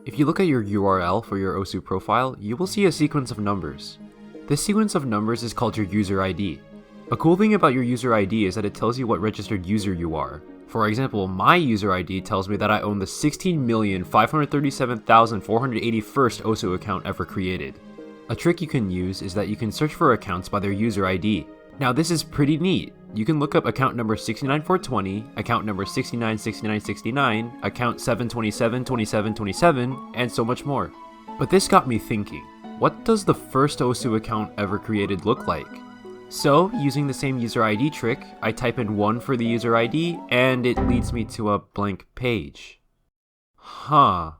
If you look at your URL for your OSU profile, you will see a sequence of numbers. This sequence of numbers is called your user ID. A cool thing about your user ID is that it tells you what registered user you are. For example, my user ID tells me that I own the 16,537,481st OSU account ever created. A trick you can use is that you can search for accounts by their user ID. Now this is pretty neat. You can look up account number 69420, account number 696969, account 7272727, and so much more. But this got me thinking, what does the first OSU account ever created look like? So, using the same user ID trick, I type in 1 for the user ID, and it leads me to a blank page. Huh.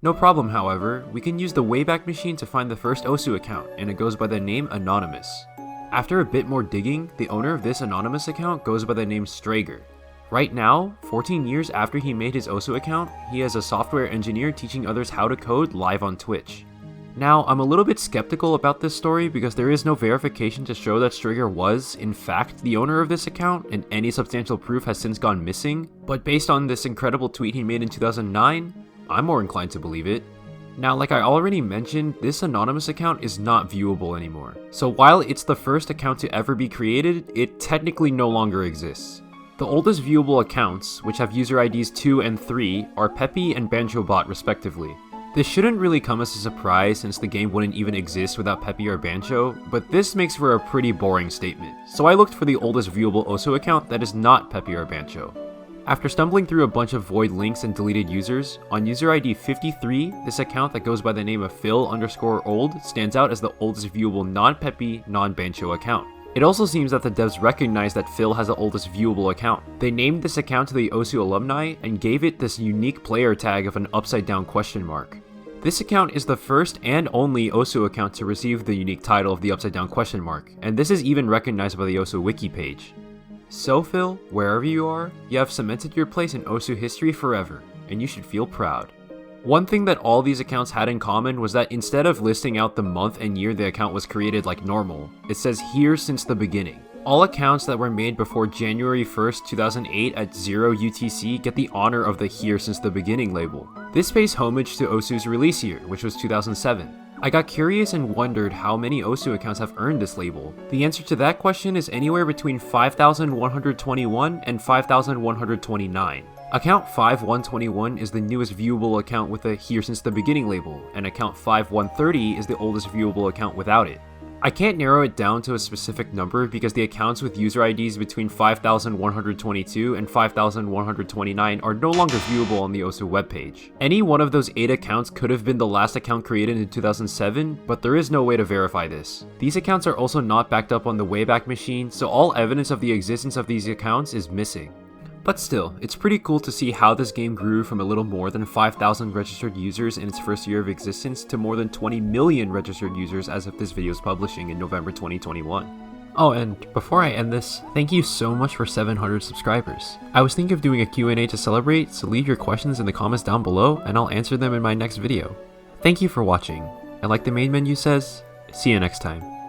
No problem, however, we can use the Wayback Machine to find the first OSU account, and it goes by the name Anonymous. After a bit more digging, the owner of this anonymous account goes by the name Strager. Right now, 14 years after he made his OSU account, he is a software engineer teaching others how to code live on Twitch. Now, I'm a little bit skeptical about this story because there is no verification to show that Strager was, in fact, the owner of this account, and any substantial proof has since gone missing, but based on this incredible tweet he made in 2009, I'm more inclined to believe it. Now, like I already mentioned, this anonymous account is not viewable anymore. So while it's the first account to ever be created, it technically no longer exists. The oldest viewable accounts, which have user IDs 2 and 3, are Peppy and BanchoBot respectively. This shouldn't really come as a surprise since the game wouldn't even exist without Peppy or Bancho, but this makes for a pretty boring statement. So I looked for the oldest viewable OSU account that is not Peppy or Bancho. After stumbling through a bunch of void links and deleted users, on user ID 53, this account that goes by the name of Phil_old stands out as the oldest viewable non-Peppy, non-Bancho account. It also seems that the devs recognize that Phil has the oldest viewable account. They named this account to the OSU alumni and gave it this unique player tag of an upside down question mark. This account is the first and only OSU account to receive the unique title of the upside down question mark, and this is even recognized by the OSU wiki page. So Phil, wherever you are, you have cemented your place in OSU history forever, and you should feel proud. One thing that all these accounts had in common was that instead of listing out the month and year the account was created like normal, it says here since the beginning. All accounts that were made before January 1st, 2008 at 0 UTC get the honor of the here since the beginning label. This pays homage to OSU's release year, which was 2007. I got curious and wondered how many OSU accounts have earned this label. The answer to that question is anywhere between 5,121 and 5,129. Account 5121 is the newest viewable account with a here since the beginning label, and account 5130 is the oldest viewable account without it. I can't narrow it down to a specific number because the accounts with user IDs between 5,122 and 5,129 are no longer viewable on the OSU webpage. Any one of those 8 accounts could have been the last account created in 2007, but there is no way to verify this. These accounts are also not backed up on the Wayback Machine, so all evidence of the existence of these accounts is missing. But still, it's pretty cool to see how this game grew from a little more than 5,000 registered users in its first year of existence to more than 20 million registered users as of this video's publishing in November 2021. Oh, and before I end this, thank you so much for 700 subscribers. I was thinking of doing a Q&A to celebrate, so leave your questions in the comments down below and I'll answer them in my next video. Thank you for watching, and like the main menu says, see you next time.